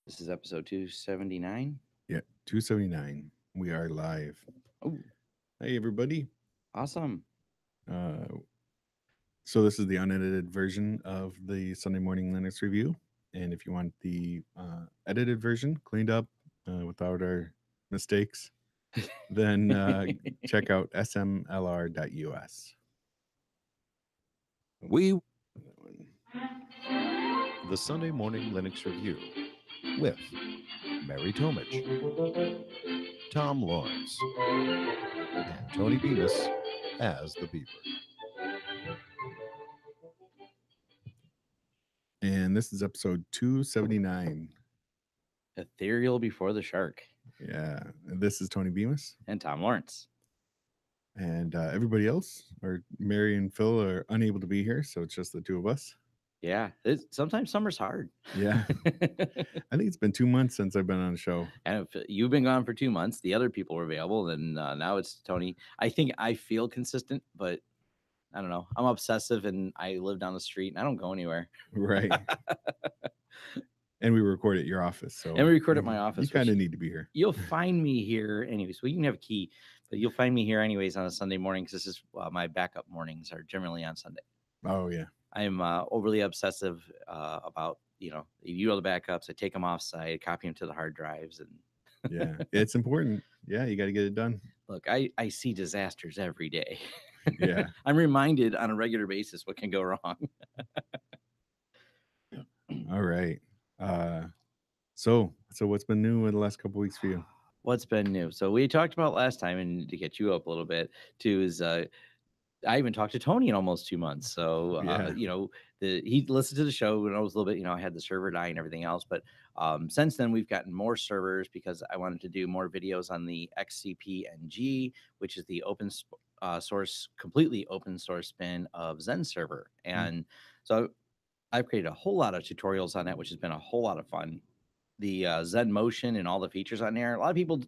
This is episode 279. Yeah, 279. We are live. Oh, Hey, everybody. awesome. Uh, so, this is the unedited version of the Sunday Morning Linux Review. And if you want the edited version, cleaned up without our mistakes, then check out smlr.us. We the Sunday Morning Linux Review with Mary Tomich, Tom Lawrence, and Tony Bemis as the Beaver. And this is episode 279. Ethereal before the shark. Yeah, this is Tony Bemis. And Tom Lawrence. And everybody else, or Mary and Phil, are unable to be here. So, it's just the two of us. Yeah, sometimes summer's hard. Yeah. I think it's been 2 months since I've been on a show. And if you've been gone for 2 months, the other people were available, and now it's Tony. I think I feel consistent, but I don't know. I'm obsessive, and I live down the street, and I don't go anywhere. Right. And we record at your office. So and we record at my office. You kind of need to be here. You'll find me here anyways. Well, you can have a key, but you'll find me here anyways on a Sunday morning because this is my backup mornings are generally on Sunday. Oh, yeah. I'm overly obsessive about, you do all the backups. I take them off site, copy them to the hard drives. And yeah, it's important. Yeah, you got to get it done. Look, I see disasters every day. Yeah. I'm reminded on a regular basis what can go wrong. All right. So what's been new in the last couple weeks for you? What's been new? So we talked about last time, and to get you up a little bit too, is I even talked to Tony in almost 2 months. So, he listened to the show when I was a little bit, I had the server die and everything else. But since then, we've gotten more servers because I wanted to do more videos on the XCP-NG, which is the open source, completely open source spin of Zen server. And so I've created a whole lot of tutorials on that, which has been a whole lot of fun. The Zen motion and all the features on there. A lot of people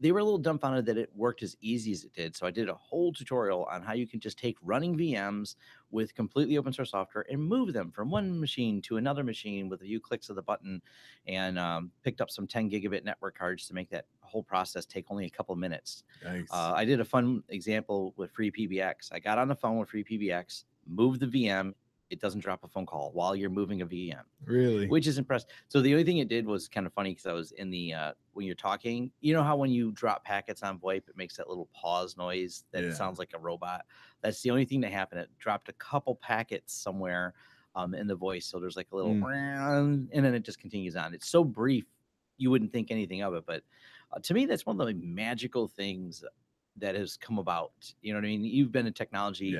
they were a little dumbfounded that it worked as easy as it did. So I did a whole tutorial on how you can just take running VMs with completely open source software and move them from one machine to another machine with a few clicks of the button, and picked up some 10 gigabit network cards to make that whole process take only a couple minutes. Nice. I did a fun example with FreePBX. I got on the phone with FreePBX, moved the VM. It doesn't drop a phone call while you're moving a VM. Really? Which is impressive. So the only thing it did was kind of funny because I was in the when you're talking, you know how when you drop packets on VoIP, it makes that little pause noise that sounds like a robot. That's the only thing that happened. It dropped a couple packets somewhere in the voice. So there's like a little and then it just continues on. It's so brief, you wouldn't think anything of it. But to me, that's one of the magical things that has come about. You know what I mean? You've been in technology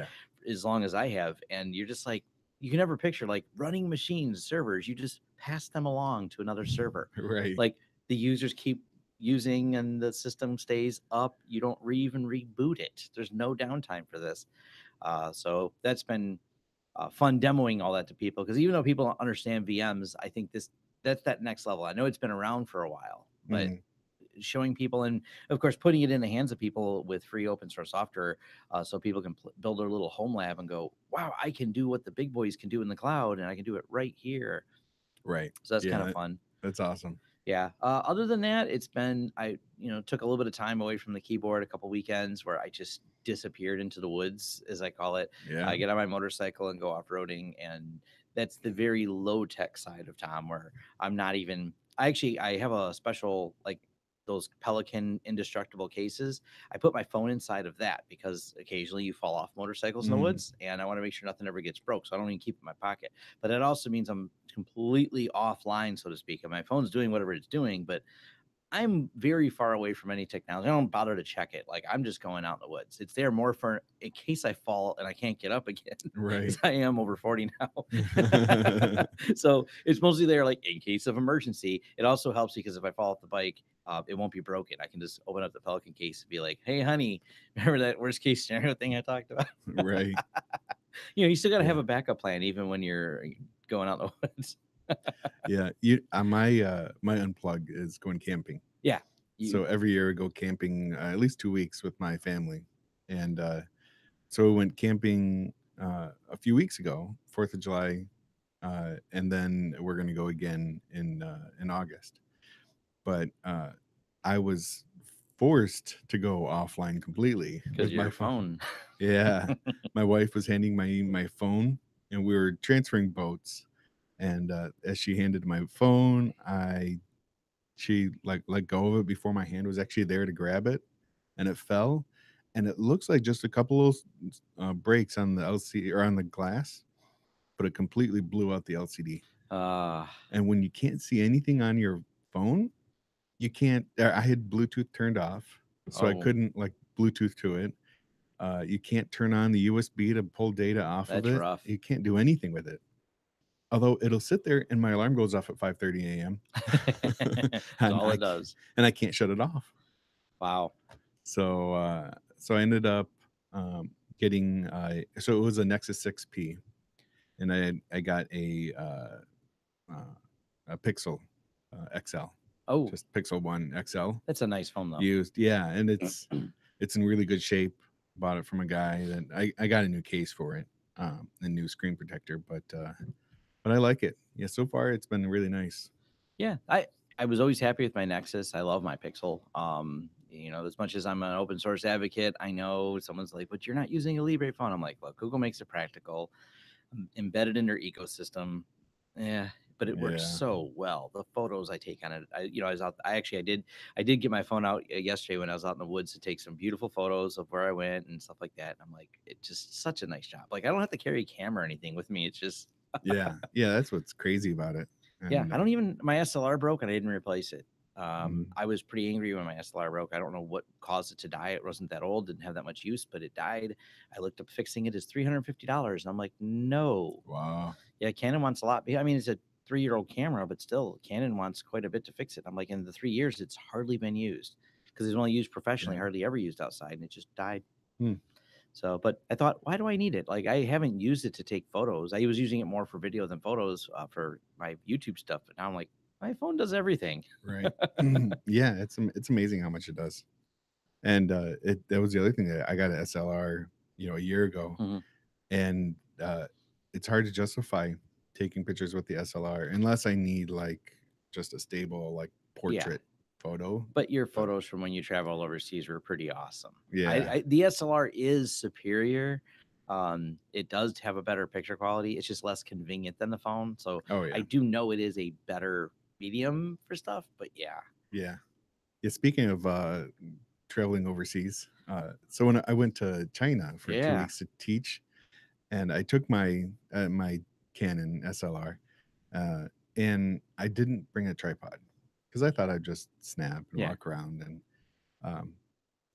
as long as I have, and you're just like, you can never picture like running machines, servers. You just pass them along to another server. Right. Like the users keep using and the system stays up. You don't even reboot it. There's no downtime for this. So that's been fun demoing all that to people, because even though people don't understand VMs, I think that's that next level. I know it's been around for a while, but showing people, and of course putting it in the hands of people with free open source software, so people can build their little home lab and go, wow, I can do what the big boys can do in the cloud, and I can do it right here. Right. So that's kind of fun. That's awesome. Yeah. Other than that, it's been, I took a little bit of time away from the keyboard, a couple weekends where I just disappeared into the woods, as I call it. I get on my motorcycle and go off-roading, and that's the very low tech side of Tom, where I'm not even, I have a special, like, those Pelican indestructible cases. I put my phone inside of that because occasionally you fall off motorcycles in the woods, and I want to make sure nothing ever gets broke. So I don't even keep it in my pocket. But it also means I'm completely offline, so to speak, and my phone's doing whatever it's doing, but I'm very far away from any technology. I don't bother to check it. Like, I'm just going out in the woods. It's there more for in case I fall and I can't get up again. Right. I am over 40 now. So it's mostly there, like, in case of emergency. It also helps because if I fall off the bike, it won't be broken. I can just open up the Pelican case and be like, hey, honey, remember that worst case scenario thing I talked about? Right. You still got to have a backup plan even when you're going out in the woods. My unplug is going camping. Yeah. So every year I go camping at least 2 weeks with my family. And so we went camping a few weeks ago, 4th of July and then we're going to go again in August. But I was forced to go offline completely Because with my your phone. phone. Yeah, my wife was handing my phone, and we were transferring boats. And as she handed my phone, she like let go of it before my hand was actually there to grab it, and it fell. And it looks like just a couple of breaks on the LCD or on the glass, but it completely blew out the LCD. Uh, And when you can't see anything on your phone, you can't. I had Bluetooth turned off, so I oh, couldn't like Bluetooth to it. You can't turn on the USB to pull data off of that's it. rough. You can't do anything with it. Although it'll sit there and my alarm goes off at 5:30 a.m. That's all it does. And I can't shut it off. Wow. So I ended up getting so it was a Nexus 6P, and I got a Pixel XL, Oh, just Pixel 1 XL that's a nice phone though. used. Yeah, and it's in really good shape. Bought it from a guy that I got a new case for it, a new screen protector, but I like it. Yeah, so far it's been really nice. Yeah, I was always happy with my Nexus. I love my Pixel. As much as I'm an open source advocate, I know someone's like, "But you're not using a Libre phone." I'm like, "Look, Google makes it practical, embedded in their ecosystem." Yeah, but it works Yeah. so well. The photos I take on it, I was out. I did get my phone out yesterday when I was out in the woods to take some beautiful photos of where I went and stuff like that. And I'm like, it's just such a nice job. Like I don't have to carry a camera or anything with me. It's just Yeah. Yeah, that's what's crazy about it. yeah, And I don't even my SLR broke and I didn't replace it. mhm. I was pretty angry when my SLR broke. I don't know what caused it to die. It wasn't that old, didn't have that much use, but it died. I looked up fixing it is $350. And I'm like, no. Wow. Yeah, Canon wants a lot. I mean, it's a 3-year-old camera, but still, Canon wants quite a bit to fix it. I'm like, in the 3 years, it's hardly been used because it's only used professionally, Yeah. hardly ever used outside, and it just died. Hmm. So, but I thought, why do I need it? Like, I haven't used it to take photos. I was using it more for video than photos for my YouTube stuff. But now I'm like, my phone does everything. Right. Yeah, it's amazing how much it does. And that was the other thing that I got an SLR, a year ago, Mhm. and it's hard to justify taking pictures with the SLR unless I need like just a stable like Yeah. portrait photo. But your photos from when you travel overseas were pretty awesome. Yeah. The SLR is superior. It does have a better picture quality. It's just less convenient than the phone. So Oh I yeah. do know it is a better medium for stuff. But yeah, Yeah. Yeah. Speaking of traveling overseas, so when I went to China for 2 yeah, weeks to teach, and I took my Canon SLR, uh, and I didn't bring a tripod because I thought I'd just snap and yeah. walk around. And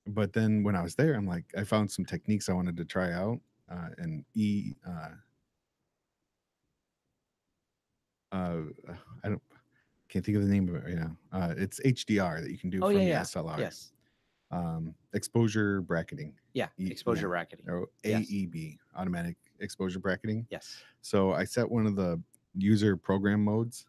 but then when I was there, I'm like, I found some techniques I wanted to try out, and uh, I don't can't think of the name of it right now. It's HDR that you can do Oh yeah, from the yeah. SLR. Yes, Exposure bracketing. yeah. Yeah, Exposure bracketing. or Yes, AEB, automatic exposure bracketing. yes. So I set one of the user program modes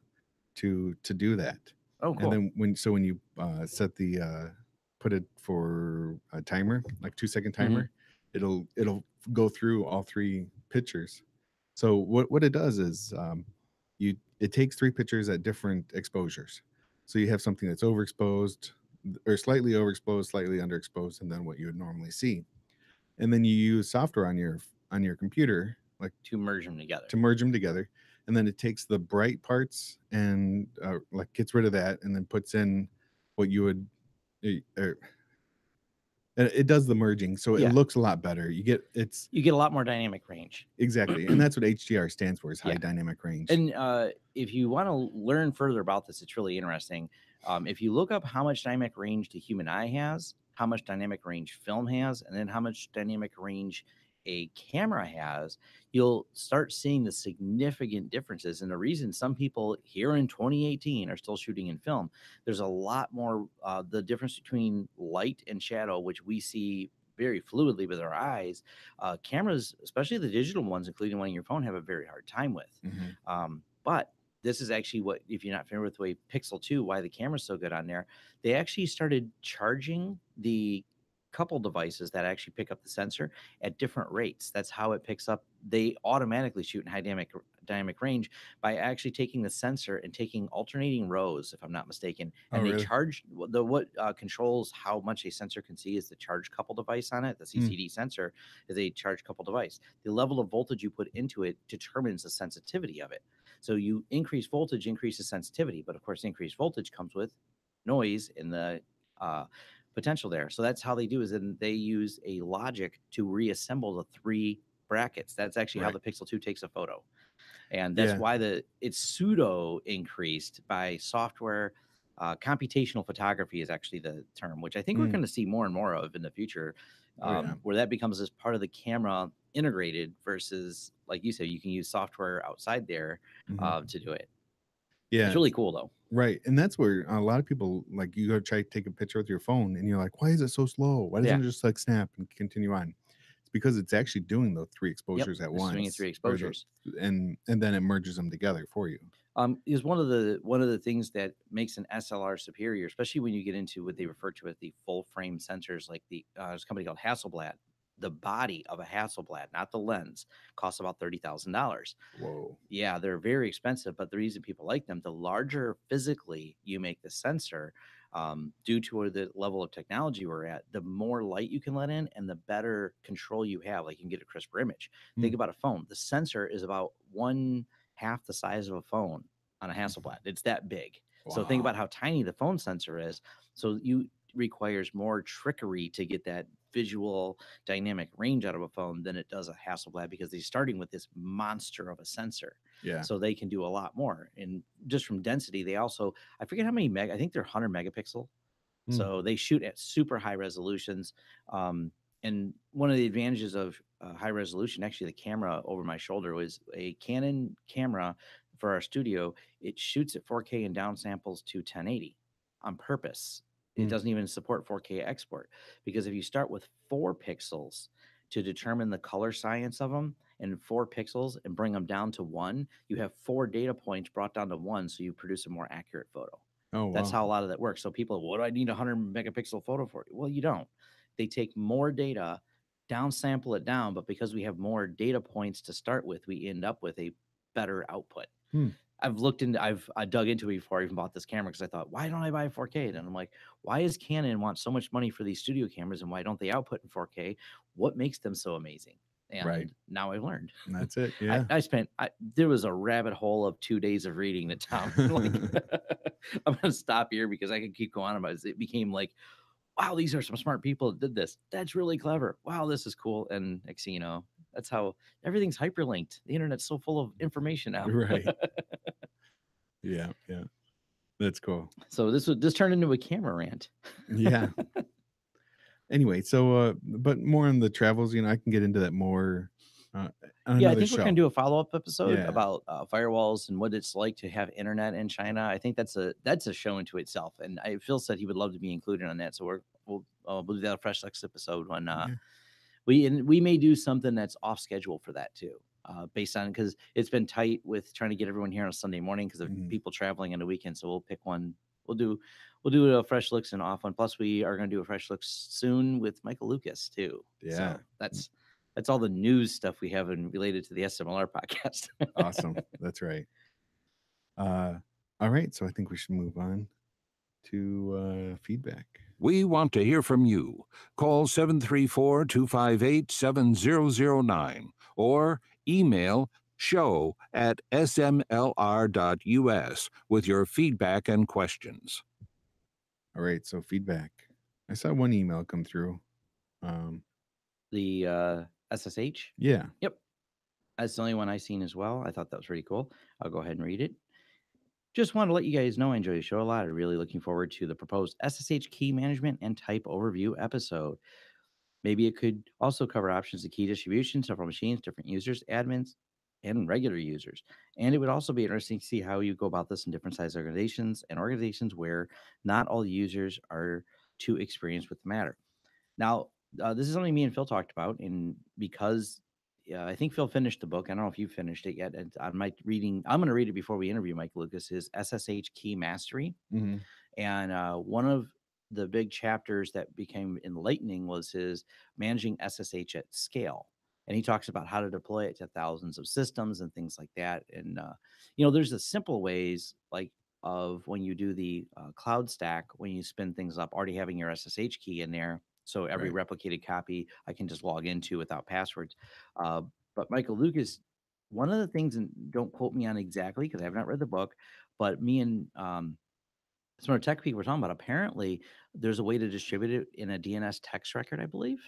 to do that. Oh, And cool. then when you set the put it for a timer, like 2-second timer, it'll go through all three pictures. So what it does is it takes three pictures at different exposures. So you have something that's overexposed or slightly overexposed, slightly underexposed, and then what you would normally see. And then you use software on your computer like To merge them together. to merge them together, and then it takes the bright parts and like gets rid of that, and then puts in what you would. It does the merging, so it Yeah. looks a lot better. You get a lot more dynamic range. Exactly, and that's what HDR stands for, is high Yeah. dynamic range. And if you want to learn further about this, it's really interesting. If you look up how much dynamic range the human eye has, how much dynamic range film has, and then how much dynamic range a camera has, you'll start seeing the significant differences. And the reason some people here in 2018 are still shooting in film, there's a lot more the difference between light and shadow, which we see very fluidly with our eyes. Cameras, especially the digital ones, including one on your phone, have a very hard time with. But this is actually what, if you're not familiar with the way Pixel 2, why the camera's so good on there, they actually started charging the couple devices that actually pick up the sensor at different rates. That's how it picks up. They automatically shoot in dynamic range by actually taking the sensor and taking alternating rows, if I'm not mistaken, Oh, and they really? charge what controls how much a sensor can see is the charge couple device on it. The CCD sensor is a charge couple device. The level of voltage you put into it determines the sensitivity of it. So you increase voltage, increases sensitivity, but of course, increased voltage comes with noise in the potential there. So that's how they do is then they use a logic to reassemble the 3 brackets. That's actually how Right. the Pixel 2 takes a photo. And that's Yeah. why it's pseudo increased by software. Computational photography is actually the term, which I think we're going to see more and more of in the future, Oh, yeah. where that becomes as part of the camera integrated versus, like you said, you can use software outside there to do it. Yeah. It's really cool though. Right. And that's where a lot of people, like, you go try to take a picture with your phone and you're like, why is it so slow? Why doesn't it just like snap and continue on? It's because it's actually doing the 3 exposures at once. Doing 3 exposures. And then it merges them together for you. Is one of the things that makes an SLR superior, especially when you get into what they refer to as the full frame sensors, like there's a company called Hasselblad. The body of a Hasselblad, not the lens, costs about $30,000. Whoa. Yeah, they're very expensive, but the reason people like them, the larger physically you make the sensor, due to the level of technology we're at, the more light you can let in and the better control you have. Like you can get a crisper image. Think about a phone. The sensor is about 1/2 the size of a phone on a Hasselblad. It's that big. So think about how tiny the phone sensor is. So requires more trickery to get that visual dynamic range out of a phone than it does a Hasselblad because they're starting with this monster of a sensor. Yeah. So they can do a lot more. And just from density, they also, I forget how many I think they're 100 megapixel. So they shoot at super high resolutions. And one of the advantages of high resolution, actually, the camera over my shoulder was a Canon camera for our studio. It shoots at 4K and downsamples to 1080 on purpose. It doesn't even support 4K export because if you start with 4 pixels to determine the color science of them and 4 pixels and bring them down to 1, you have 4 data points brought down to 1, so you produce a more accurate photo. Oh, That's how a wow. lot of that works. So people, what do I need a 100 megapixel photo for? Well, you don't. They take more data, downsample it down, but because we have more data points to start with, we end up with a better output. I dug into it before I even bought this camera because I thought, why don't I buy 4K? And I'm like, why does Canon want so much money for these studio cameras and why don't they output in 4K? What makes them so amazing? And now I've learned. And that's it. Yeah. There was a rabbit hole of 2 days of reading that Tom, like, I'm going to stop here because I could keep going on about it. It became like, wow, these are some smart people that did this. That's really clever. Wow, this is cool. And next thing you know, that's how everything's hyperlinked. The internet's so full of information now. Right. Yeah. Yeah. That's cool. So this turned into a camera rant. Yeah. Anyway, so but more on the travels, I can get into that more on Yeah, I another think we're show. going to do a follow-up episode Yeah. about firewalls and what it's like to have internet in China. I think that's a show into itself, and Phil said he would love to be included on that. So we'll do that a fresh next episode when we may do something that's off schedule for that too, based on because it's been tight with trying to get everyone here on a Sunday morning because of people traveling on the weekend. So we'll pick one. We'll do a fresh looks and off one. Plus, we are going to do a fresh looks soon with Michael Lucas too. Yeah. So that's all the news stuff we have related to the SMLR podcast. Awesome. That's right. All right. So I think we should move on to feedback. We want to hear from you. Call 734-258-7009 or email show@smlr.us with your feedback and questions. All right. So feedback. I saw one email come through. The SSH? Yeah. Yep. That's the only one I've seen as well. I thought that was pretty cool. I'll go ahead and read it. Just want to let you guys know I enjoy the show a lot. I'm really looking forward to the proposed SSH key management and type overview episode. Maybe it could also cover options of key distribution, several machines, different users, admins, and regular users. And it would also be interesting to see how you go about this in different size organizations and organizations where not all users are too experienced with the matter. Now, this is something me and Phil talked about, and because I think Phil finished the book. I don't know if you finished it yet. And I'm going to read it before we interview Mike Lucas. His SSH Key Mastery, and one of the big chapters that became enlightening was his managing SSH at scale. and he talks about how to deploy it to thousands of systems and things like that. And there's the simple ways like of when you do the cloud stack, when you spin things up, already having your SSH key in there. So every Right. replicated copy I can just log into without passwords. Uh, but Michael Lucas, one of the things, and don't quote me on exactly because I have not read the book, but me and some of the tech people were talking about, apparently there's a way to distribute it in a DNS text record, I believe.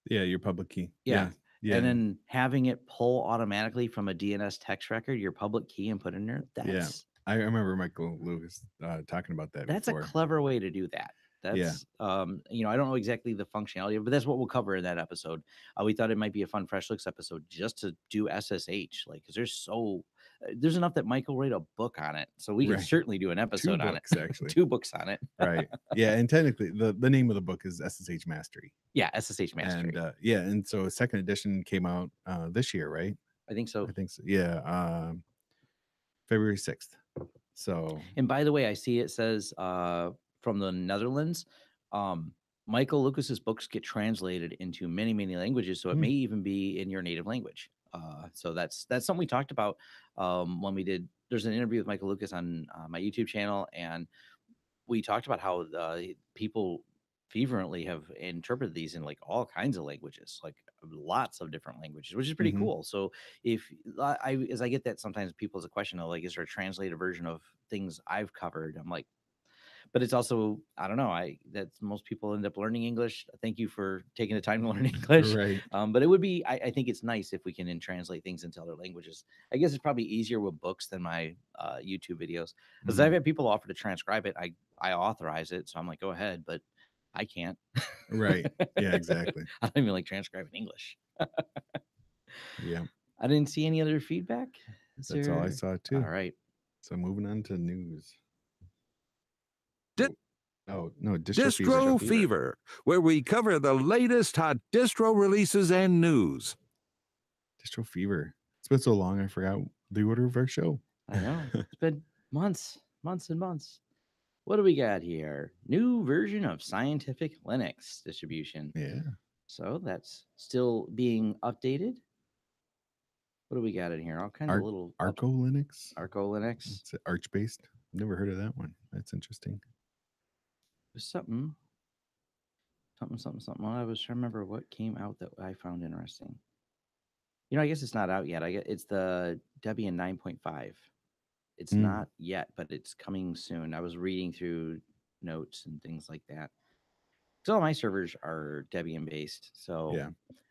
Yeah, your public key. Yeah. Yeah. And Yeah. then having it pull automatically from a DNS text record, your public key, and put in there. Yeah. I remember Michael Lewis talking about that That's a before. clever way to do that. Yeah. That's I don't know exactly the functionality, but that's what we'll cover in that episode. We thought it might be a fun Fresh Looks episode just to do SSH, like because there's enough that Michael wrote a book on it, so we can Right. certainly do an 2 episode on books, it. actually. 2 books on it. Right. Yeah, and technically the name of the book is SSH Mastery. Yeah, SSH Mastery. And yeah, and so a second edition came out this year, right? I think so. I think so. Yeah, February 6th. So, And by the way, I see it says from the Netherlands, Michael Lucas's books get translated into many, many languages, so it may even be in your native language. So that's something we talked about when we did. There's an interview with Michael Lucas on my YouTube channel, and we talked about how people fervently have interpreted these in like all kinds of languages, like lots of different languages, which is pretty cool. So if as I get that sometimes people as a question of like, is there a translated version of things I've covered? I'm like, but it's also, I don't know, that's most people end up learning English. Thank you for taking the time to learn English. right. But it would be, I think it's nice if we can translate things into other languages. I guess it's probably easier with books than my YouTube videos, because I've had people offer to transcribe it. I authorize it, so I'm like, go ahead, but I can't. Right. Yeah, exactly. I don't even like transcribing English. Yeah. I didn't see any other feedback. That's all I saw too. All right. So moving on to news. Di- Oh, no, Distro Fever, where we cover the latest hot distro releases and news. Distro Fever. It's been so long, I forgot the order of our show. I know. It's been months and months. What do we got here? New version of Scientific Linux distribution. Yeah. So that's still being updated. What do we got in here? All kinds of little Arco Linux. Arco Linux. It's Arch based. Never heard of that one. That's interesting. There's something. I was trying to remember what came out that I found interesting. I guess it's not out yet. It's the Debian 9.5. It's not yet, but it's coming soon. I was reading through notes and things like that. So all my servers are Debian based, so yeah,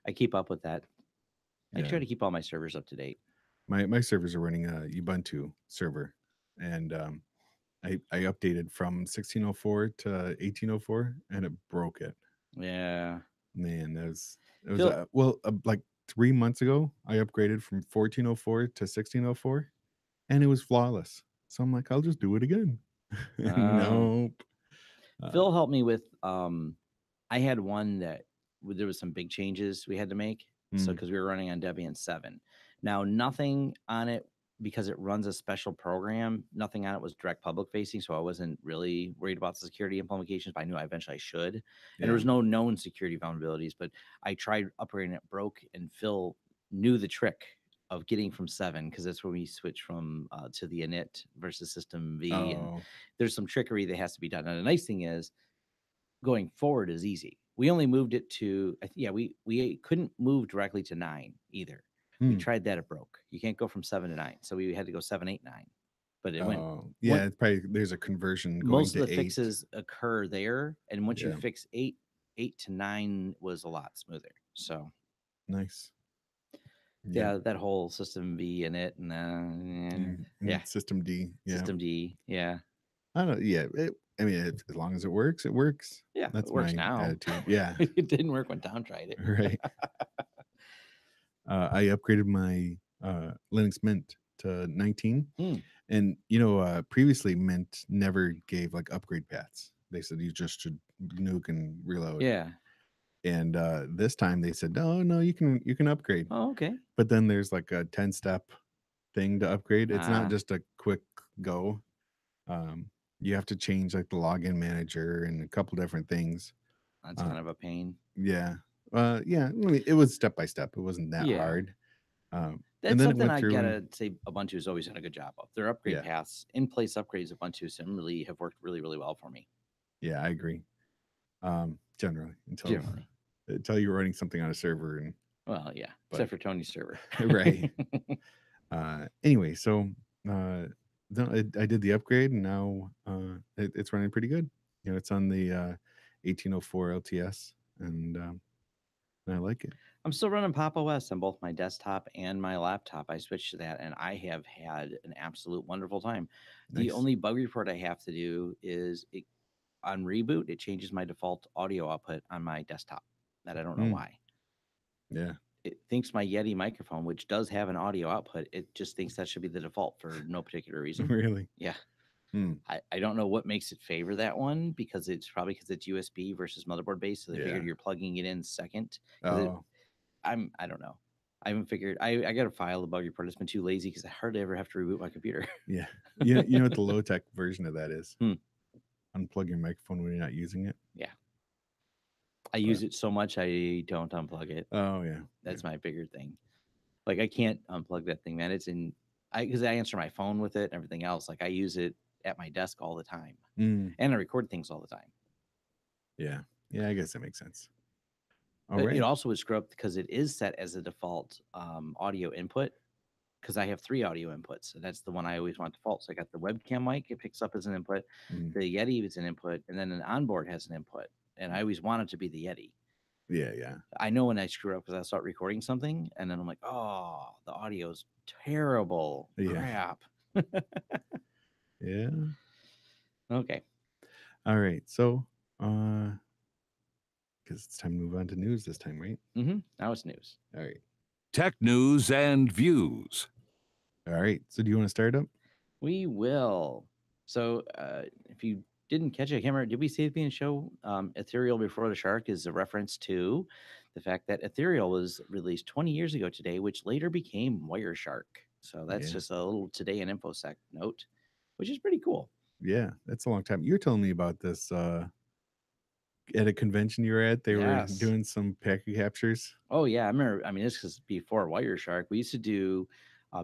I keep up with that. I yeah. try to keep all my servers up to date. My servers are running a Ubuntu server, and I updated from 1604 to 1804, and it broke it. Yeah, man, it was like 3 months ago. I upgraded from 1404 to 1604, and it was flawless. So I'm like, I'll just do it again. Nope. Phil helped me with. I had one that there was some big changes we had to make. So because we were running on Debian 7. Now nothing on it, because it runs a special program, nothing on it was direct public facing. So I wasn't really worried about the security implications, but I knew eventually I should. And there was no known security vulnerabilities, but I tried upgrading it, broke, and Phil knew the trick of getting from 7, because that's when we switch from to the init versus system V. And there's some trickery that has to be done. And the nice thing is, going forward is easy. We only moved it to, we couldn't move directly to 9 either. We tried that, it broke. You can't go from 7 to 9, so we had to go 7, 8, 9. But it went. Yeah, it's probably there's a conversion. Most of the 8. fixes occur there, and once you fix 8 to 9 was a lot smoother. So nice. Yeah, that whole system V in it, and system D. Yeah. System D. Yeah. I don't. Yeah. As long as it works, it works. Yeah, that's it works my now. attitude. Yeah. It didn't work when Tom tried it. Right. I upgraded my Linux Mint to 19, and previously Mint never gave like upgrade paths. They said you just should nuke and reload. Yeah. And this time they said, no, you can upgrade. Oh, okay. But then there's like a 10-step thing to upgrade. It's not just a quick go. You have to change like the login manager and a couple different things. That's kind of a pain. Yeah. Yeah, I mean, it was step by step. It wasn't that Yeah. hard. And That's then it something went I through and gotta say Ubuntu has always done a good job of. Their upgrade yeah, paths, in place upgrades of Ubuntu really have worked really, really well for me. yeah, I agree. Generally, Generally. until you're running something on a server and Well, yeah, but except for Tony's server. right. Anyway, so I did the upgrade and now it's running pretty good. You know, it's on the 1804 LTS and I like it. I'm still running Pop! OS on both my desktop and my laptop. I switched to that and I have had an absolute wonderful time. The Nice. only bug report I have to do is on reboot, it changes my default audio output on my desktop. That I don't know Mm, why. yeah. It thinks my Yeti microphone, which does have an audio output, it just thinks that should be the default for no particular reason. Really. Yeah. Mm, I don't know what makes it favor that one because it's probably because it's USB versus motherboard based. So they yeah. figured you're plugging it in second. Because Oh, I don't know. I haven't figured. I got to file the bug report. It's been too lazy because I hardly ever have to reboot my computer. yeah. You know what the low tech version of that is? Hmm. Unplug your microphone when you're not using it. Yeah, I But use it so much I don't unplug it. oh yeah. That's my bigger thing. Like I can't unplug that thing, man. It's in because I answer my phone with it and everything else. Like I use it at my desk all the time, Mm, and I record things all the time. yeah. Yeah, I guess that makes sense. All But it right. also would screw up because it is set as a default audio input because I have 3 audio inputs, and that's the one I always want default. So I got the webcam mic, it picks up as an input, Mm, the Yeti is an input, and then an onboard has an input. And I always want it to be the Yeti. yeah, yeah. I know when I screw up because I start recording something, and then I'm like, oh, the audio's terrible. Yeah. Crap. Yeah. Okay. All right. So because it's time to move on to news this time, right? Now it's news. All right. Tech news and views. All right. So do you want to start up? We will. So if you didn't catch it, I can't remember, did we say at the show Ethereal Before the Shark is a reference to the fact that Ethereal was released 20 years ago today, which later became Wireshark. So that's Yeah. just a little today in InfoSec note, which is pretty cool. Yeah, that's a long time. You were telling me about this at a convention you were at. They were Yes. doing some packet captures. Oh yeah, I remember. I mean, this is before Wireshark. We used to do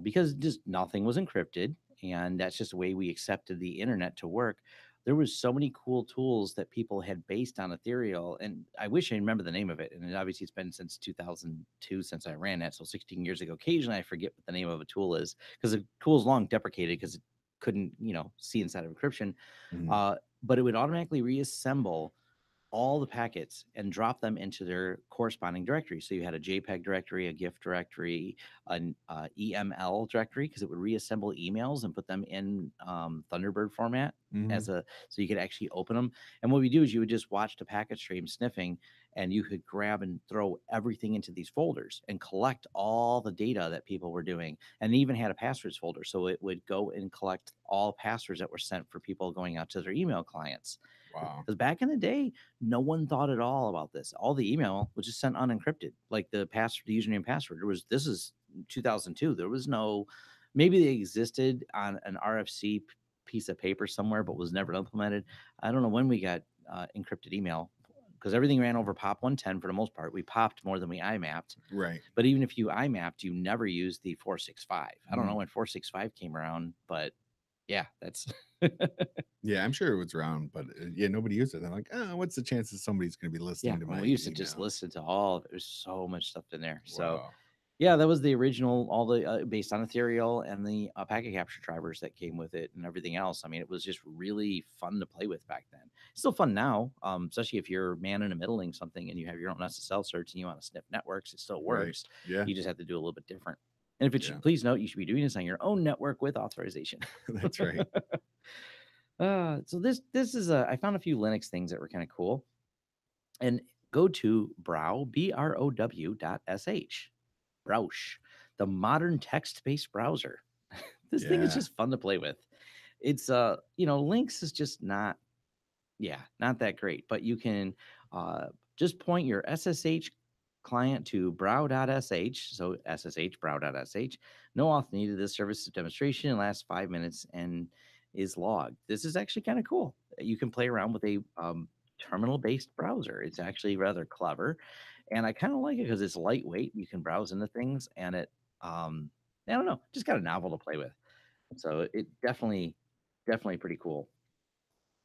because just nothing was encrypted, and that's just the way we accepted the internet to work. There was so many cool tools that people had based on Ethereal, and I wish I remember the name of it. And obviously, it's been since 2002 since I ran that, so 16 years ago. Occasionally, I forget what the name of a tool is because the tool is long deprecated because it couldn't, see inside of encryption. Mhm. But it would automatically reassemble all the packets and drop them into their corresponding directory. So you had a JPEG directory, a GIF directory, an EML directory, because it would reassemble emails and put them in Thunderbird format Mhm. so you could actually open them. And what we do is you would just watch the packet stream sniffing, and you could grab and throw everything into these folders and collect all the data that people were doing, and even had a passwords folder. So it would go and collect all passwords that were sent for people going out to their email clients. Wow. Because back in the day, no one thought at all about this. All the email was just sent unencrypted, like the username and password. This is 2002. There was no, maybe they existed on an RFC piece of paper somewhere, but was never implemented. I don't know when we got encrypted email because everything ran over POP 110 for the most part. We popped more than we IMAP'd. Right. But even if you IMAP'd, you never used the 465. I don't know Mm. when 465 came around, but yeah, that's Yeah, I'm sure it was around, but yeah, nobody used it. They're like, oh, what's the chances somebody's going to be listening to when my we used to just email? listen to all of it. There's so much stuff in there. So Wow. yeah, that was the original, all the based on Ethereal and the packet capture drivers that came with it and everything else. I mean, it was just really fun to play with back then. It's still fun now, especially if you're man in a middling something and you have your own SSL certs and you want to sniff networks. It still Right. works. Yeah. You just have to do a little bit different. And if it's Yeah. please note, you should be doing this on your own network with authorization. That's right. So this is I found a few Linux things that were kind of cool. And go to brow.sh. Browsh, the modern text-based browser. This thing is Yeah. just fun to play with. It's Lynx is just not that great, but you can just point your SSH client to brow.sh, so SSH brow.sh. No auth needed. This service demonstration lasts 5 minutes and is logged. This is actually kind of cool. You can play around with a terminal-based browser. It's actually rather clever. and I kind of like it because it's lightweight. You can browse into things, and I don't know, just kind of novel to play with. So it definitely pretty cool.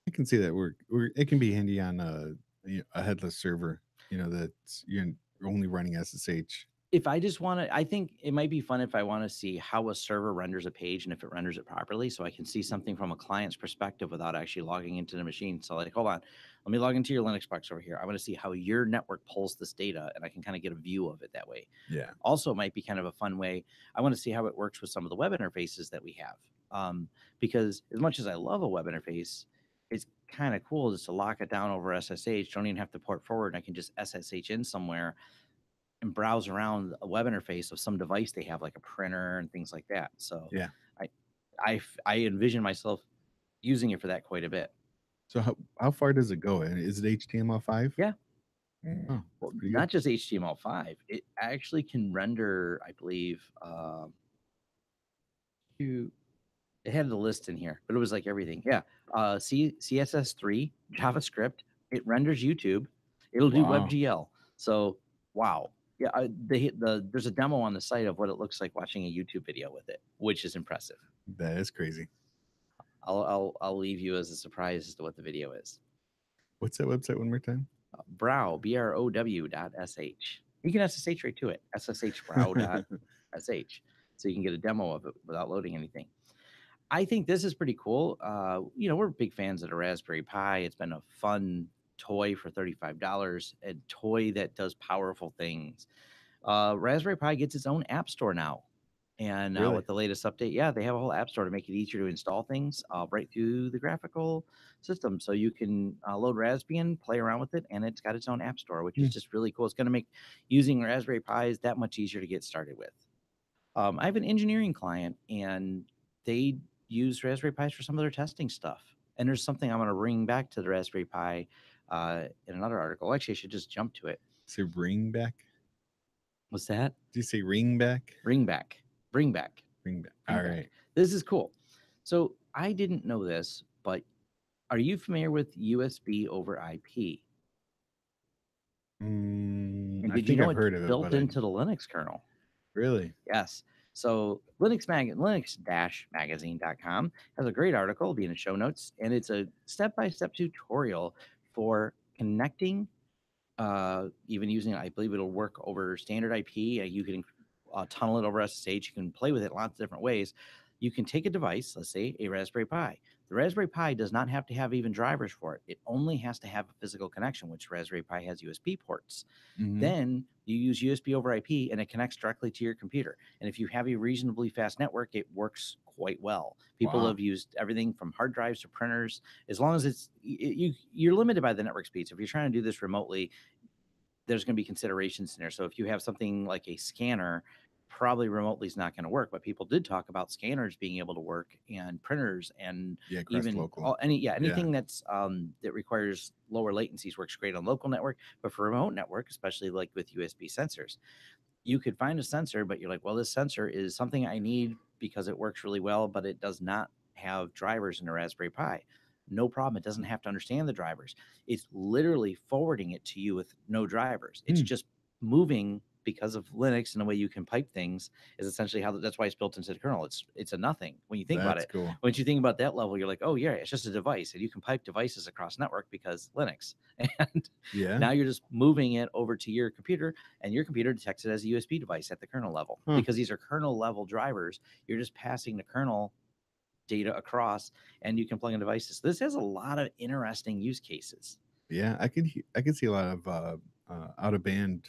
I can see that it can be handy on a headless server, that's you're only running SSH. If I just want to, I think it might be fun if I want to see how a server renders a page and if it renders it properly, so I can see something from a client's perspective without actually logging into the machine. So, like, hold on, let me log into your Linux box over here. I want to see how your network pulls this data, and I can kind of get a view of it that way. Yeah. Also, might be kind of a fun way. I want to see how it works with some of the web interfaces that we have, because as much as I love a web interface, it's kind of cool just to lock it down over SSH. Don't even have to port forward. I can just SSH in somewhere and browse around a web interface of some device they have, like a printer and things like that. So Yeah. I envision myself using it for that quite a bit. So how far does it go? And is it HTML5? Yeah. Oh, Well, pretty not good. just HTML5. It actually can render, I believe, it had the list in here, but it was like everything. Yeah. CSS3, JavaScript. It renders YouTube. It'll do Wow. WebGL. So, wow. Yeah, there's a demo on the site of what it looks like watching a YouTube video with it, which is impressive. That is crazy. I'll leave you as a surprise as to what the video is. What's that website one more time? Brow, BROW.sh. You can SSH right to it, SSHbrow.sh. So you can get a demo of it without loading anything. I think this is pretty cool. We're big fans of the Raspberry Pi. It's been a fun toy for $35, a toy that does powerful things. Raspberry Pi gets its own app store now. And now Really? with the latest update, yeah, they have a whole app store to make it easier to install things right through the graphical system. So you can load Raspbian, play around with it, and it's got its own app store, which is just really cool. It's going to make using Raspberry Pis that much easier to get started with. I have an engineering client, and they use Raspberry Pis for some of their testing stuff. And there's something I'm going to bring back to the Raspberry Pi in another article. Actually, I should just jump to it. Say ring back? What's that? Did you say ring back? Bring back. Ring back. All right. This is cool. So I didn't know this, but are you familiar with USB over IP? And I did you think know I've heard of it's it, built but into the Linux kernel? Really? Yes. So Linux-magazine.com has a great article, be in the show notes, and it's a step-by-step tutorial for connecting, even using, I believe it'll work over standard IP. You can tunnel it over SSH. You can play with it lots of different ways. You can take a device, let's say a Raspberry Pi. The Raspberry Pi does not have to have even drivers for it. It only has to have a physical connection, which Raspberry Pi has USB ports. Then you use USB over IP and it connects directly to your computer. And if you have a reasonably fast network, it works quite well. People have used everything from hard drives to printers. As long as you're limited by the network speeds. If you're trying to do this remotely, there's going to be considerations in there. So if you have something like a scanner, probably remotely is not going to work. But people did talk about scanners being able to work, and printers, and even anything that's that requires lower latencies works great on local network. But for remote network, especially like with USB sensors, you could find a sensor, but you're like, well, this sensor is something I need because it works really well, but it does not have drivers in a Raspberry Pi. No problem. It doesn't have to understand the drivers. It's literally forwarding it to you with no drivers. It's just moving because of Linux and the way you can pipe things is essentially that's why it's built into the kernel. It's a nothing when you think about it. Cool. Once you think about that level, you're like, oh yeah, it's just a device, and you can pipe devices across network because Linux. And now you're just moving it over to your computer, and your computer detects it as a USB device at the kernel level because these are kernel level drivers. You're just passing the kernel data across, and you can plug in devices. This has a lot of interesting use cases. Yeah, I could see a lot of out of band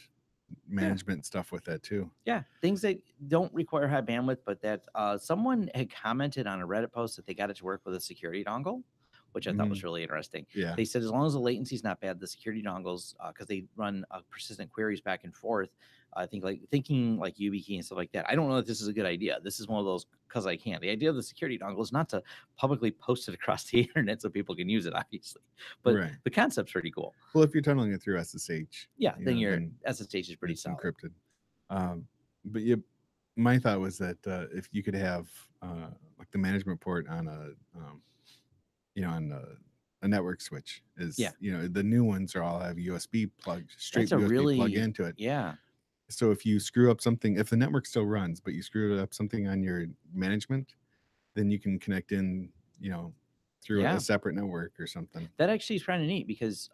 management stuff with that too. Yeah, things that don't require high bandwidth, but that someone had commented on a Reddit post that they got it to work with a security dongle, which I thought was really interesting. Yeah. They said as long as the latency is not bad, the security dongles, because they run persistent queries back and forth, I think thinking like YubiKey and stuff like that. I don't know if this is a good idea. This is one of those because I can't. The idea of the security dongle is not to publicly post it across the internet so people can use it, obviously. But the concept's pretty cool. Well, if you're tunneling it through SSH, then your SSH is pretty solid. Encrypted. But my thought was that if you could have like the management port on a on a network switch. Yeah. Is the new ones are all have USB plug, straight That's a USB plug really, into it. yeah. So if you screw up something, if the network still runs, but you screwed up something on your management, then you can connect in, through Yeah. a separate network or something. That actually is kind of neat because,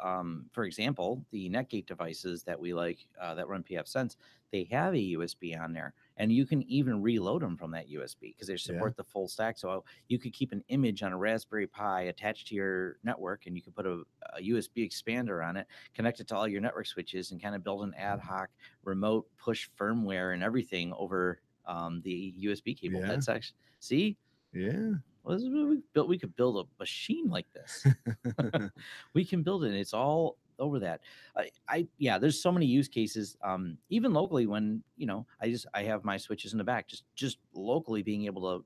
for example, the Netgate devices that we like that run PF Sense, they have a USB on there, and you can even reload them from that USB because they support the full stack. So you could keep an image on a Raspberry Pi attached to your network, and you could put a USB expander on it, connect it to all your network switches, and kind of build an ad hoc remote push firmware and everything over the USB cable. Yeah. That's actually, see, Yeah. well, this is what we built. We could build a machine like this. We can build it. And it's all over that. Yeah, there's so many use cases. Even locally, when I have my switches in the back. Just locally being able to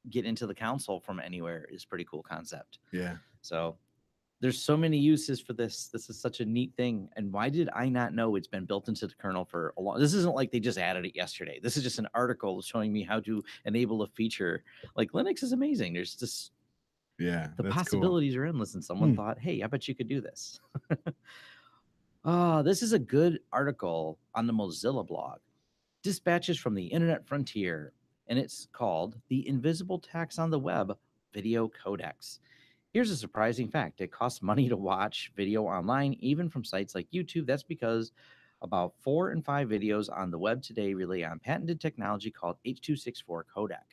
get into the console from anywhere is pretty cool concept. Yeah. So there's so many uses for this. This is such a neat thing. And why did I not know it's been built into the kernel for a long? This isn't like they just added it yesterday. This is just an article showing me how to enable a feature. Like Linux is amazing. There's just Yeah. the That's possibilities are endless. And someone thought, hey, I bet you could do this. This is a good article on the Mozilla blog. Dispatches from the Internet Frontier. And it's called The Invisible Tax on the Web Video Codex. Here's a surprising fact. It costs money to watch video online, even from sites like YouTube. That's because about 4 in 5 videos on the web today rely on patented technology called H.264 codec.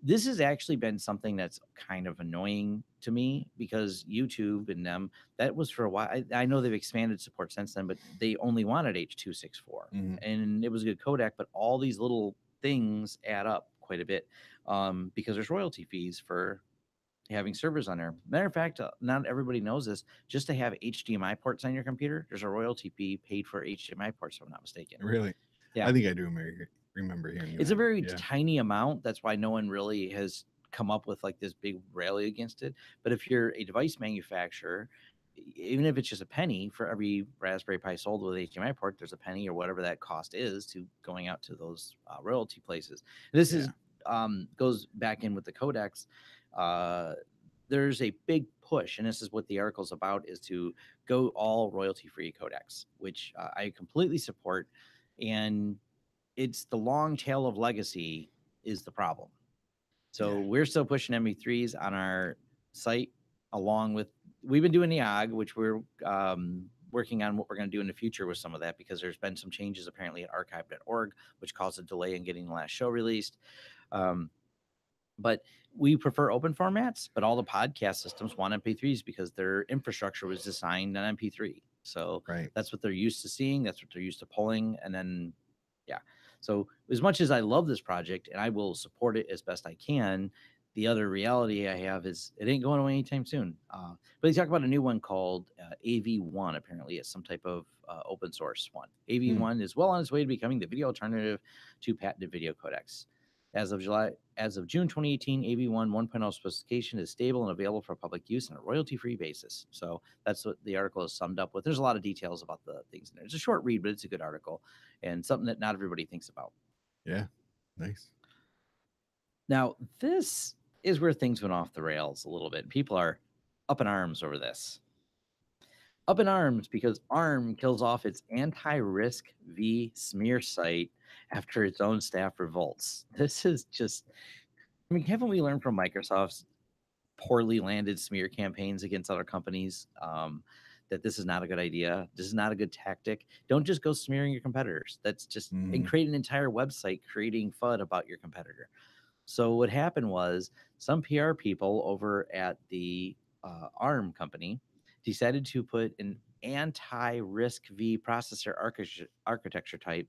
This has actually been something that's kind of annoying to me because YouTube and them, that was for a while. I know they've expanded support since then, but they only wanted H.264. And it was a good codec, but all these little things add up quite a bit because there's royalty fees for having servers on there. Matter of fact, not everybody knows this. Just to have HDMI ports on your computer, there's a royalty fee paid for HDMI ports, if I'm not mistaken. Really? Yeah. I think I do remember hearing It's that. a very tiny amount. That's why no one really has come up with like this big rally against it. But if you're a device manufacturer, even if it's just a penny for every Raspberry Pi sold with HDMI port, there's a penny or whatever that cost is to going out to those royalty places. This is goes back in with the codecs. There's a big push, and this is what the article's about, is to go all royalty-free codecs, which I completely support. And it's the long tail of legacy is the problem. So we're still pushing MP3s on our site, along with we've been doing the OG, which we're working on what we're going to do in the future with some of that, because there's been some changes apparently at archive.org, which caused a delay in getting the last show released. But we prefer open formats, but all the podcast systems want MP3s because their infrastructure was designed on MP3. So that's what they're used to seeing. That's what they're used to pulling. And then, so as much as I love this project and I will support it as best I can, the other reality I have is it ain't going away anytime soon. But they talk about a new one called AV1. Apparently, it's some type of open source one. AV1 is well on its way to becoming the video alternative to patented video codecs. As of June 2018, AV1 1.0 specification is stable and available for public use on a royalty-free basis. So that's what the article is summed up with. There's a lot of details about the things in there. It's a short read, but it's a good article and something that not everybody thinks about. Yeah, nice. Now, this is where things went off the rails a little bit. People are up in arms over this. Up in arms because ARM kills off its anti-risk V smear site after its own staff revolts. This is just, I mean, haven't we learned from Microsoft's poorly landed smear campaigns against other companies that this is not a good idea? This is not a good tactic. Don't just go smearing your competitors. That's just, and create an entire website creating FUD about your competitor. So what happened was some PR people over at the ARM company decided to put an anti-risk V processor architecture type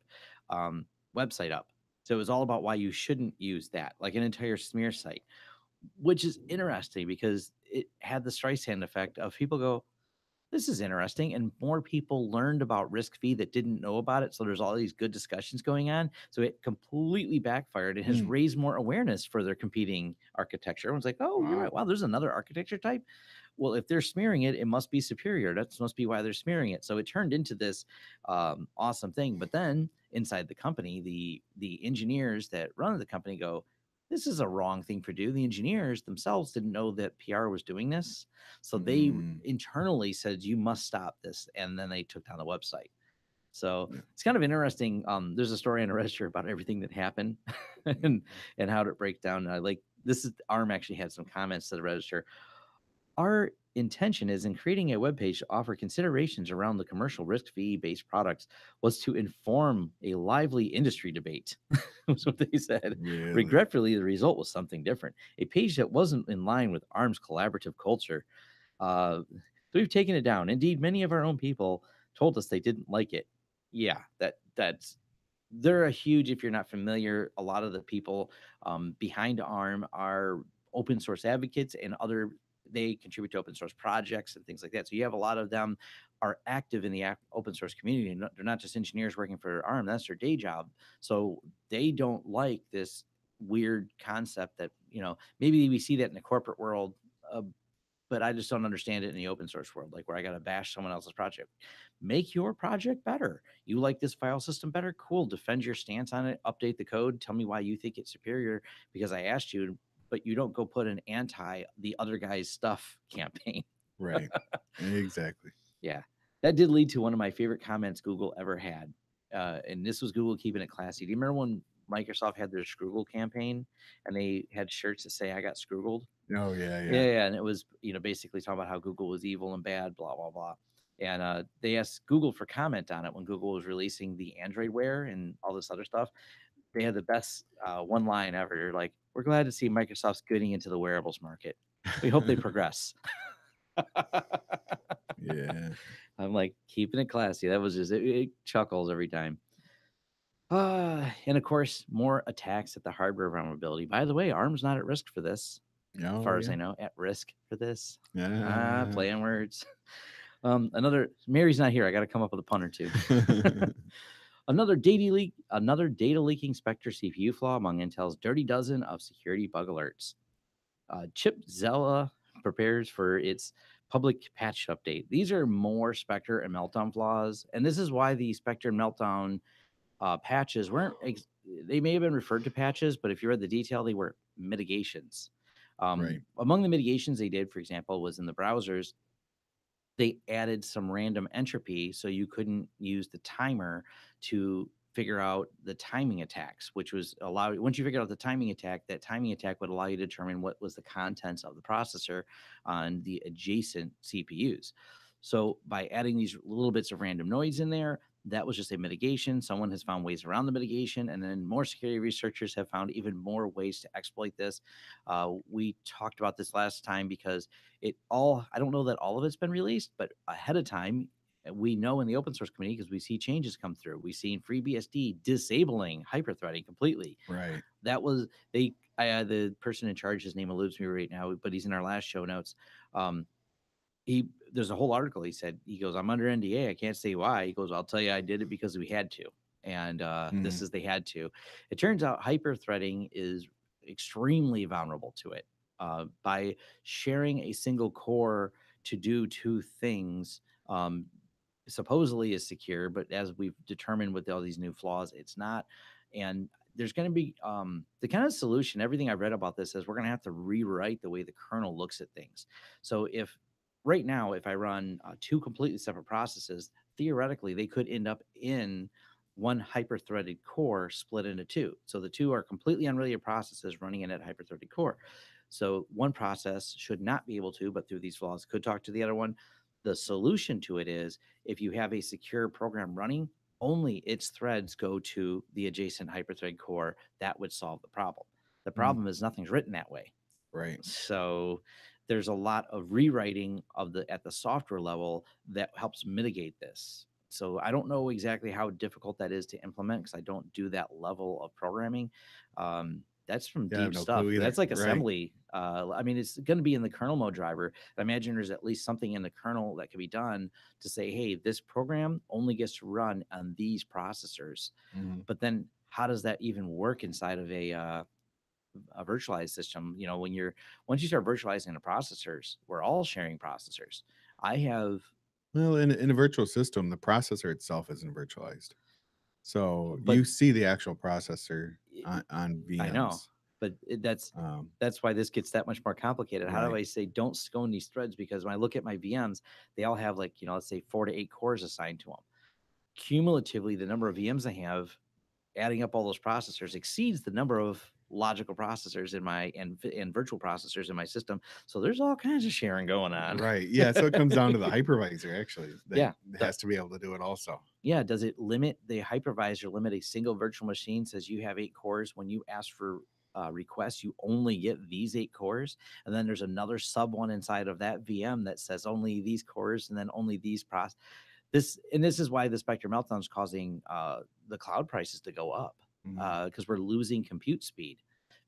website up. So it was all about why you shouldn't use that, like an entire smear site, which is interesting because it had the Streisand effect of people go, this is interesting. And more people learned about RISC-V that didn't know about it. So there's all these good discussions going on. So it completely backfired and has raised more awareness for their competing architecture. Everyone's like, oh, you're right. Wow, there's another architecture type. Well, if they're smearing it, it must be superior. That must be why they're smearing it. So it turned into this awesome thing. But then inside the company, the engineers that run the company go, this is a wrong thing to do. The engineers themselves didn't know that PR was doing this. So they Mm, internally said, you must stop this. And then they took down the website. So yeah. it's kind of interesting. There's a story on a register about everything that happened and how to break down. Like this is ARM actually had some comments to the register. Our intention is in creating a web page to offer considerations around the commercial risk fee based products was to inform a lively industry debate. Was what they said. Really? Regretfully, the result was something different. A page that wasn't in line with ARM's collaborative culture. So we've taken it down. Indeed, many of our own people told us they didn't like it. Yeah, that's they're a huge. If you're not familiar, a lot of the people behind ARM are open source advocates and other. They contribute to open source projects and things like that. So you have a lot of them are active in the open source community. And they're not just engineers working for ARM. That's their day job. So they don't like this weird concept that maybe we see that in the corporate world. But I just don't understand it in the open source world, like where I got to bash someone else's project. Make your project better. You like this file system better? Cool. Defend your stance on it. Update the code. Tell me why you think it's superior because I asked you, but you don't go put an anti the other guy's stuff campaign. Right. Exactly. Yeah. That did lead to one of my favorite comments Google ever had. And this was Google keeping it classy. Do you remember when Microsoft had their Scroogle campaign and they had shirts that say, I got Scroogled? Oh, yeah, Yeah, yeah. yeah, and it was, basically talking about how Google was evil and bad, blah, blah, blah. And they asked Google for comment on it when Google was releasing the Android Wear and all this other stuff. They had the best one line ever. They're like, we're glad to see Microsoft's getting into the wearables market. We hope they progress. Yeah. I'm like, keeping it classy. That was just, it chuckles every time. And of course, more attacks at the hardware vulnerability. By the way, ARM's not at risk for this. As Oh, far as yeah. I know, at risk for this. Yeah. Play on words. Another Mary's not here. I got to come up with a pun or two. Another data leaking Spectre CPU flaw among Intel's dirty dozen of security bug alerts. Chip Zella prepares for its public patch update. These are more Spectre and Meltdown flaws, and this is why the Spectre and Meltdown patches weren't. They may have been referred to patches, but if you read the detail, they were mitigations. Right. Among the mitigations they did, for example, was in the browsers, they added some random entropy so you couldn't use the timer to figure out the timing attacks, which was allowed. Once you figure out the timing attack, that timing attack would allow you to determine what was the contents of the processor on the adjacent CPUs. So by adding these little bits of random noise in there, that was just a mitigation. Someone has found ways around the mitigation, and then more security researchers have found even more ways to exploit this. We talked about this last time because I don't know that all of it's been released, but ahead of time, we know in the open source community because we see changes come through. We've seen FreeBSD disabling hyperthreading completely. Right. That was the person in charge, his name eludes me right now, but he's in our last show notes. There's a whole article. He goes, I'm under NDA. I can't say why. He goes, I'll tell you, I did it because we had to. And this is they had to. It turns out hyperthreading is extremely vulnerable to it. By sharing a single core to do two things, supposedly is secure, but as we've determined with all these new flaws, it's not. And there's going to be the kind of solution. Everything I've read about this is we're going to have to rewrite the way the kernel looks at things. So if right now, if I run two completely separate processes, theoretically, they could end up in one hyper-threaded core split into two. So the two are completely unrelated processes running in a hyper-threaded core. So one process should not be able to, but through these flaws, could talk to the other one. The solution to it is if you have a secure program running, only its threads go to the adjacent hyperthread core. That would solve the problem. The problem is nothing's written that way. Right. So there's a lot of rewriting at the software level that helps mitigate this. So I don't know exactly how difficult that is to implement because I don't do that level of programming. That's from Yeah, I have deep no stuff. clue either. That's like Right. assembly. I mean, it's going to be in the kernel mode driver. I imagine there's at least something in the kernel that can be done to say, hey, this program only gets to run on these processors. But then how does that even work inside of a virtualized system? Once you start virtualizing the processors, we're all sharing processors. I have, Well, in a virtual system, the processor itself isn't virtualized. So but you see the actual processor on I know. VMs. But Um, that's why this gets that much more complicated. How do right. I say don't scone these threads? Because when I look at my VMs, they all have like, let's say 4 to 8 cores assigned to them. Cumulatively, the number of VMs I have, adding up all those processors, exceeds the number of logical processors in my and virtual processors in my system. So there's all kinds of sharing going on. Right. Yeah. So it comes down to the hypervisor actually that Yeah. has to be able to do it also. Yeah. Does it limit the hypervisor limit a single virtual machine? Says you have 8 cores. When you ask for requests, you only get these 8 cores. And then there's another sub one inside of that VM that says only these cores and then only these This is why the Spectre meltdown is causing the cloud prices to go up because we're losing compute speed.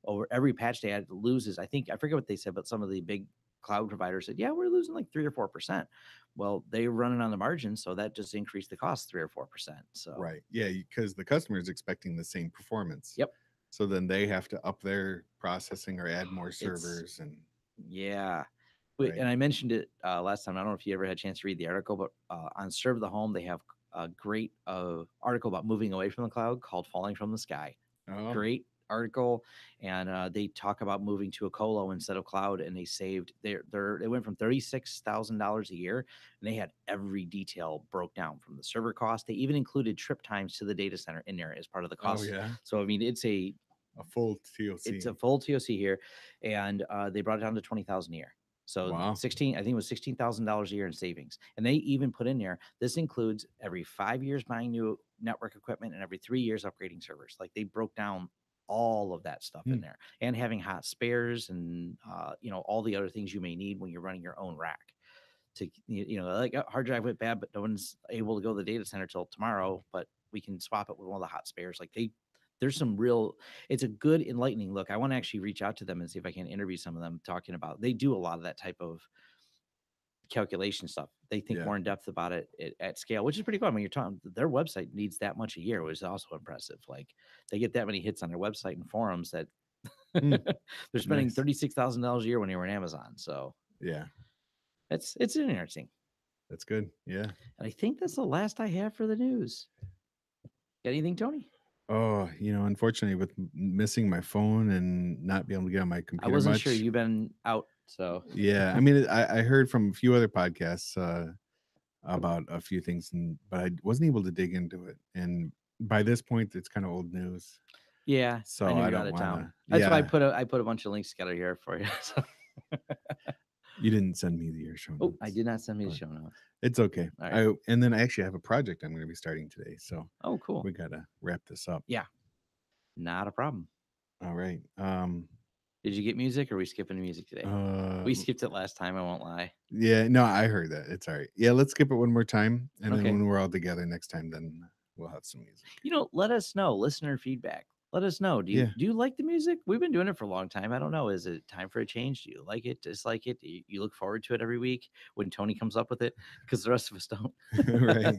Over every patch day, it loses. I forget what they said, but some of the big cloud providers said, "Yeah, we're losing like 3 or 4%." Well, they're running on the margin, so that just increased the cost 3 or 4%. So right, yeah, because the customer is expecting the same performance. Yep. So then they have to up their processing or add more servers yeah. Right. And I mentioned it last time. I don't know if you ever had a chance to read the article, but on Serve the Home, they have a great article about moving away from the cloud called Falling from the Sky. Oh, Great article. And they talk about moving to a colo instead of cloud, and they saved they went from $36,000 a year, and they had every detail broke down from the server cost. They even included trip times to the data center in there as part of the cost. yeah. So I mean, it's a full TOC. It's a full TOC here, and they brought it down to $20,000 a year. So Wow. 16, I think it was $16,000 a year in savings. And they even put in there, this includes every 5 years buying new network equipment and every 3 years upgrading servers. Like they broke down all of that stuff in there, and having hot spares and all the other things you may need when you're running your own rack. To like a hard drive went bad, but no one's able to go to the data center till tomorrow, but we can swap it with one of the hot spares. Like there's some real, it's a good enlightening look. I want to actually reach out to them and see if I can interview some of them talking about, they do a lot of that type of calculation stuff. They think more in depth about it at scale, which is pretty cool. I mean, you're talking, their website needs that much a year, which is also impressive. Like they get that many hits on their website and forums that they're spending $36,000 a year when they were on Amazon. So yeah, it's interesting. That's good. Yeah. And I think that's the last I have for the news. Got anything, Tony? Oh, unfortunately, with missing my phone and not being able to get on my computer, I wasn't sure you've been out. So yeah, I mean, I heard from a few other podcasts about a few things, but I wasn't able to dig into it. And by this point, it's kind of old news. Yeah, so I knew I you're don't out of want town. to. That's why I put a bunch of links together here for you. So. You didn't send me your show notes. Oh, I did not send me the show notes. It's okay. Right. And then I actually have a project I'm going to be starting today. So cool. We gotta wrap this up. Yeah, not a problem. All right. Did you get music, or are we skipping music today? We skipped it last time. I won't lie. Yeah, no, I heard that. It's all right. Yeah, let's skip it one more time, and then when we're all together next time, then we'll have some music. Let us know. Listener feedback. Let us know. Do you like the music? We've been doing it for a long time. I don't know. Is it time for a change? Do you like it? Dislike it? Do you look forward to it every week when Tony comes up with it? Because the rest of us don't. Right.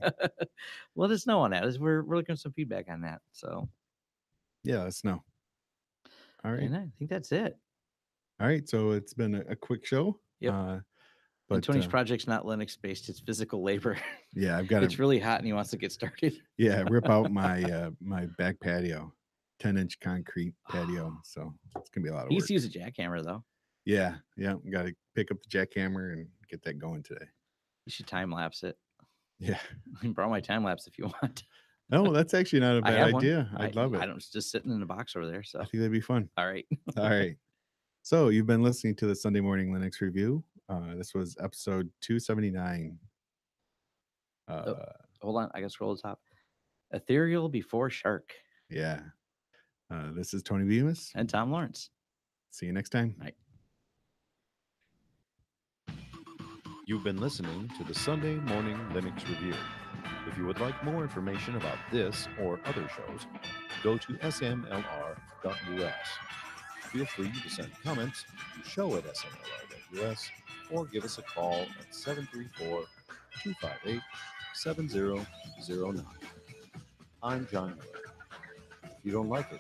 Let us know on that. We're looking for some feedback on that. So yeah, let us know. All right. And I think that's it. All right. So it's been a quick show. Yep. But Tony's project's not Linux based; it's physical labor. Yeah, I've got. It's really hot, and he wants to get started. Yeah, rip out my my back patio, 10-inch concrete patio. So it's gonna be a lot of work. He needs to use a jackhammer, though. Yeah, got to pick up the jackhammer and get that going today. You should time lapse it. Yeah, you can borrow my time lapse if you want. No, that's actually not a bad idea. I'd love it. I don't just sitting in the box over there. So I think that'd be fun. All right. All right. So you've been listening to the Sunday Morning Linux Review. This was episode 279. Hold on, I got to scroll to the top. Ethereal before Shark. Yeah. This is Tony Bemis and Tom Lawrence. See you next time. All right. You've been listening to the Sunday Morning Linux Review. If you would like more information about this or other shows, go to smlr.us. Feel free to send comments to show@smlr.us or give us a call at 734-258-7009. I'm John Miller. If you don't like it,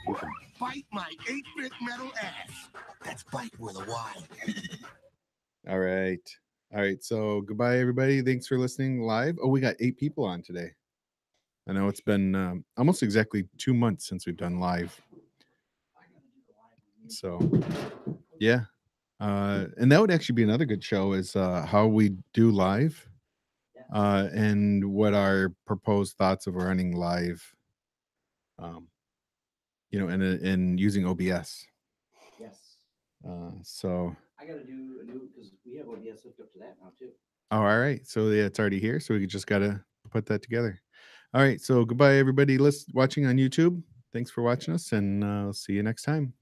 you can bite my 8-bit metal ass. That's bite with a Y. All right. All right. So goodbye, everybody. Thanks for listening live. Oh, we got 8 people on today. I know it's been almost exactly 2 months since we've done live. So yeah. And that would actually be another good show is how we do live and what our proposed thoughts of running live, and using OBS. Yes. So I got to do a new because we have OBS hooked up to that now too. all right. So yeah, it's already here. So we just got to put that together. All right. So goodbye, everybody watching on YouTube. Thanks for watching us, and I'll see you next time.